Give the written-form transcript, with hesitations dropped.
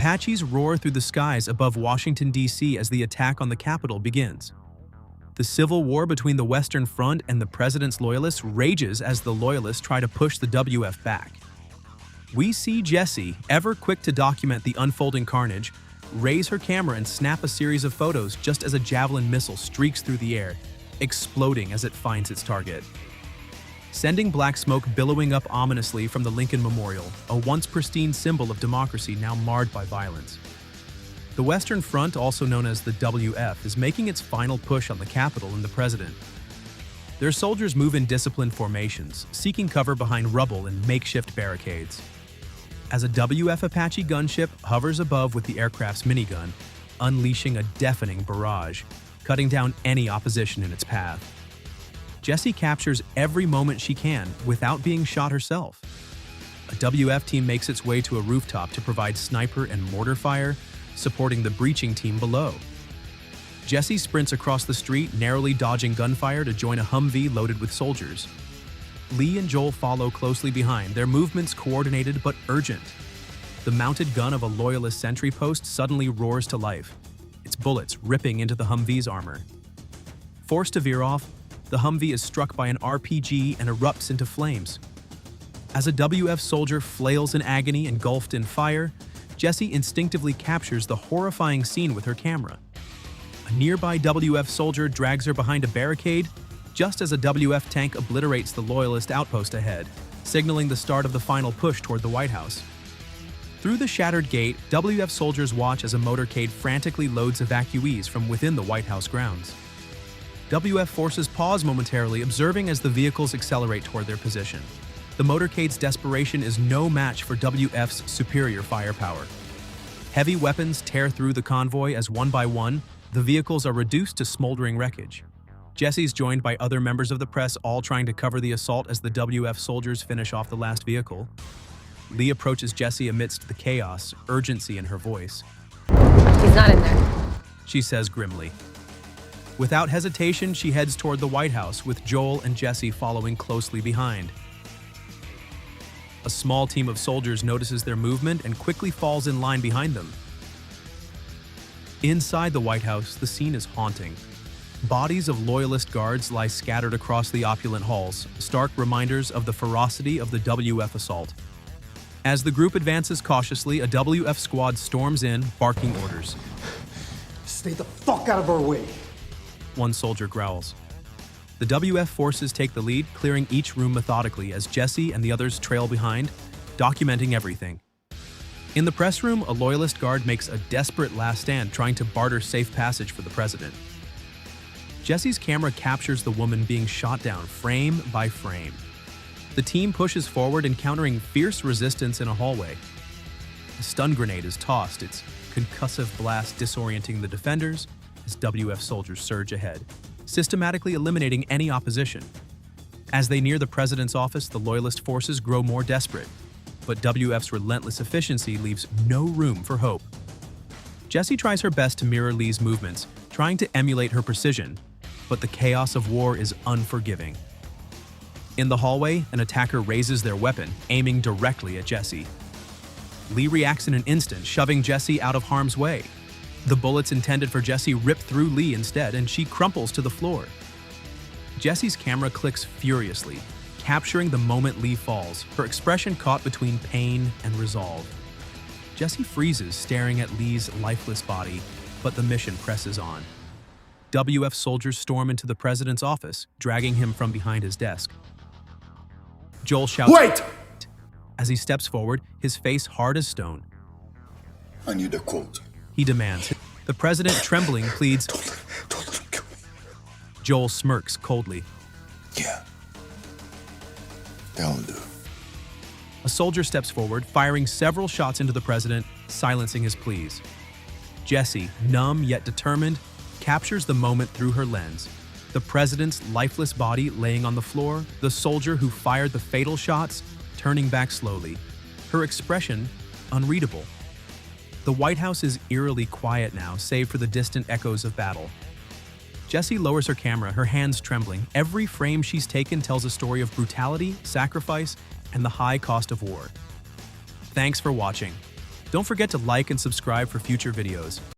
Apaches roar through the skies above Washington, D.C. as the attack on the Capitol begins. The civil war between the Western Front and the president's loyalists rages as the loyalists try to push the WF back. We see Jessie, ever quick to document the unfolding carnage, raise her camera and snap a series of photos just as a javelin missile streaks through the air, exploding as it finds its target. Sending black smoke billowing up ominously from the Lincoln Memorial, a once pristine symbol of democracy now marred by violence. The Western Front, also known as the WF, is making its final push on the Capitol and the president. Their soldiers move in disciplined formations, seeking cover behind rubble and makeshift barricades. As a WF Apache gunship hovers above with the aircraft's minigun, unleashing a deafening barrage, cutting down any opposition in its path. Jessie captures every moment she can without being shot herself. A WF team makes its way to a rooftop to provide sniper and mortar fire, supporting the breaching team below. Jessie sprints across the street, narrowly dodging gunfire to join a Humvee loaded with soldiers. Lee and Joel follow closely behind, their movements coordinated but urgent. The mounted gun of a loyalist sentry post suddenly roars to life, its bullets ripping into the Humvee's armor. Forced to veer off, the Humvee is struck by an RPG and erupts into flames. As a WF soldier flails in agony, engulfed in fire, Jessie instinctively captures the horrifying scene with her camera. A nearby WF soldier drags her behind a barricade, just as a WF tank obliterates the loyalist outpost ahead, signaling the start of the final push toward the White House. Through the shattered gate, WF soldiers watch as a motorcade frantically loads evacuees from within the White House grounds. WF forces pause momentarily, observing as the vehicles accelerate toward their position. The motorcade's desperation is no match for WF's superior firepower. Heavy weapons tear through the convoy as one by one, the vehicles are reduced to smoldering wreckage. Jessie's joined by other members of the press, all trying to cover the assault as the WF soldiers finish off the last vehicle. Lee approaches Jessie amidst the chaos, urgency in her voice. He's not in there, she says grimly. Without hesitation, she heads toward the White House, with Joel and Jessie following closely behind. A small team of soldiers notices their movement and quickly falls in line behind them. Inside the White House, the scene is haunting. Bodies of loyalist guards lie scattered across the opulent halls, stark reminders of the ferocity of the WF assault. As the group advances cautiously, a WF squad storms in, barking orders. Stay the fuck out of our way! One soldier growls. The WF forces take the lead, clearing each room methodically as Jessie and the others trail behind, documenting everything. In the press room, a loyalist guard makes a desperate last stand, trying to barter safe passage for the president. Jessie's camera captures the woman being shot down frame by frame. The team pushes forward, encountering fierce resistance in a hallway. A stun grenade is tossed, its concussive blast disorienting the defenders as WF soldiers surge ahead, systematically eliminating any opposition. As they near the president's office, the loyalist forces grow more desperate, but WF's relentless efficiency leaves no room for hope. Jessie tries her best to mirror Lee's movements, trying to emulate her precision, but the chaos of war is unforgiving. In the hallway, an attacker raises their weapon, aiming directly at Jessie. Lee reacts in an instant, shoving Jessie out of harm's way. The bullets intended for Jessie rip through Lee instead, and she crumples to the floor. Jessie's camera clicks furiously, capturing the moment Lee falls, her expression caught between pain and resolve. Jessie freezes, staring at Lee's lifeless body, but the mission presses on. WF soldiers storm into the president's office, dragging him from behind his desk. Joel shouts, "Wait!" as he steps forward, his face hard as stone. I need a quote. He demands. The president, trembling, pleads. Don't let him kill me. Joel smirks coldly. Yeah. That'll do. A soldier steps forward, firing several shots into the president, silencing his pleas. Jessie, numb yet determined, captures the moment through her lens. The president's lifeless body laying on the floor, the soldier who fired the fatal shots, turning back slowly, her expression unreadable. The White House is eerily quiet now, save for the distant echoes of battle. Jessie lowers her camera, her hands trembling. Every frame she's taken tells a story of brutality, sacrifice, and the high cost of war. Thanks for watching. Don't forget to like and subscribe for future videos.